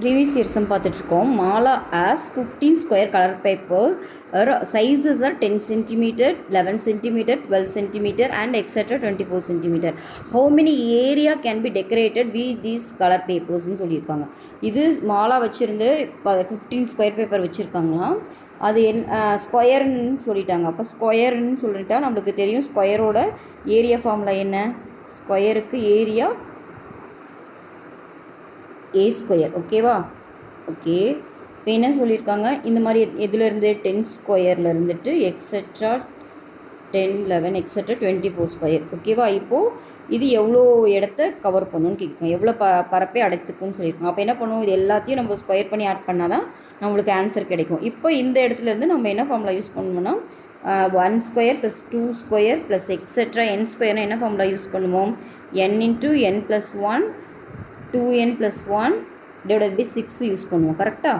Previous இயர்ஸும் பார்த்துட்ருக்கோம். Mala has 15 square colour papers. Sizes are 10 centimetre, 11 centimetre, 12 centimetre and etcetera 24 centimetre. How many area can be decorated with these colour பேப்பர்ஸ்ன்னு சொல்லியிருக்காங்க. இது மாலா வச்சுருந்து 15 square paper வச்சுருக்காங்களாம். அது ஸ்கொயர்ன்னு சொல்லிட்டாங்க. அப்போ ஸ்கொயர்ன்னு சொல்லிட்டா நம்மளுக்கு தெரியும் ஸ்கொயரோட ஏரியா ஃபார்முலா என்ன. ஸ்கொயருக்கு ஏரியா ஏ ஸ்கொயர். ஓகேவா? ஓகே. இப்போ என்ன சொல்லியிருக்காங்க, இந்த மாதிரி எதுலேருந்து 10 ஸ்கொயரில் இருந்துட்டு எக்ஸெட்ரா 10, 11 எக்ஸெட்ரா 24 ஸ்கொயர். ஓகேவா? இப்போது இது எவ்வளோ இடத்த கவர் பண்ணணும்னு கேட்கும், எவ்வளோ பரப்பே அடைத்துக்குன்னு சொல்லியிருக்கோம். அப்போ என்ன பண்ணுவோம், இது எல்லாத்தையும் நம்ம ஸ்கொயர் பண்ணி ஆட் பண்ணால் தான் நம்மளுக்கு ஆன்சர் கிடைக்கும். இப்போ இந்த இடத்துலேருந்து நம்ம என்ன ஃபார்முலா யூஸ் பண்ணணும்னா 1 square plus 2 square plus etcetera n ஸ்கொயர்னால் என்ன ஃபார்முலா யூஸ் பண்ணுவோம், n × n + 1 2n + 1 divided by 6 use பண்ணுவோம். கரெக்டாக?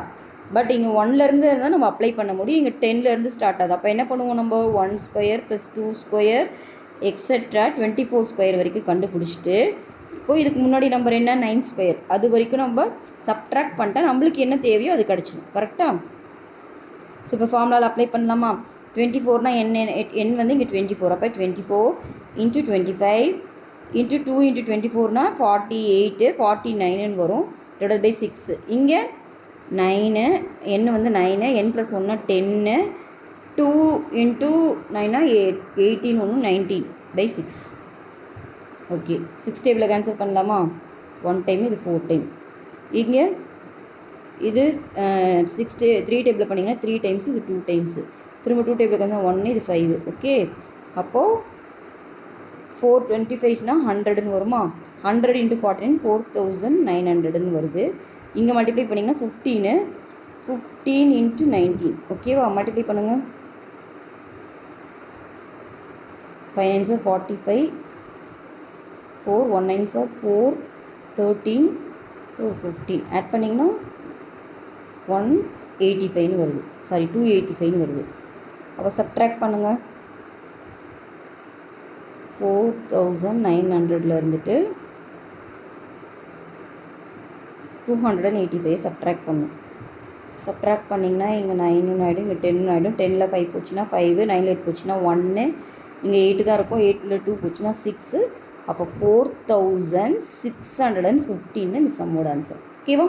பட் இங்கே 1லேருந்து தான் நம்ம அப்ளை பண்ண முடியும். இங்கே 10லேருந்து ஸ்டார்ட் ஆகுது. அப்போ என்ன பண்ணுவோம், நம்ம 1 square plus 2 square etcetera 24 square வரைக்கும் கண்டுபிடிச்சிட்டு, இப்போது இதுக்கு முன்னாடி நம்பர் என்ன 9 ஸ்கொயர், அது வரைக்கும் நம்ம சப்ட்ராக்ட் பண்ணிட்டா நம்மளுக்கு என்ன தேவையோ அது கிடச்சிடும். கரெக்டாக? ஸோ இப்போ ஃபார்முலாவில் அப்ளை பண்ணலாமா. 24னா n வந்து இங்கே 24. அப்போ 24 × 25 × 2 × 24னா 48, 49ன்னு வரும் டிவைட் பை 6. இங்கே 9, n வந்து 9, n + 1 10, 2 × 9னா 18, 1 19 பை 6. ஓகே. 6 டேபிளில் கேன்சல் பண்ணலாமா. 1 டைம், இது 4 டைம். இங்கே இது 3 டேபிளில் பண்ணிங்கன்னா 3 டைம்ஸ், இது 2 டைம்ஸு. திரும்ப 2 டேபிளுக்கு வந்து 1, இது 5. ஓகே. அப்போது 425னா 100ன்னு வருமா. 100 × 14 4900ன்னு வருது. இங்கே மல்டிப்ளை பண்ணிங்கன்னா 15 × 19. ஓகேவா? மல்டிப்ளை பண்ணுங்கள். 5 9s are 45, 4 1 9s are 4, 13, 4 15. Add பண்ணிங்கன்னா 185ன்னு வருது. சாரி 285ன்னு வருது. அப்போ சப்ட்ராக்ட் பண்ணுங்கள். 4900ல் இருந்துட்டு 285 சப்ட்ராக்ட் பண்ணும். சப்ட்ராக்ட் பண்ணிங்கன்னா இங்கே 9 ஆகிடும், இங்கே 10 ஆகிடும். 10ல் 5 போச்சுன்னா 5, 9ல் 8 போச்சுன்னா 1, இங்கே 8 தான் இருக்கும். 8ல் 2 போச்சுன்னா 6. அப்போ 4615 இந்த சம்மோட ஆன்சர். ஓகேவா?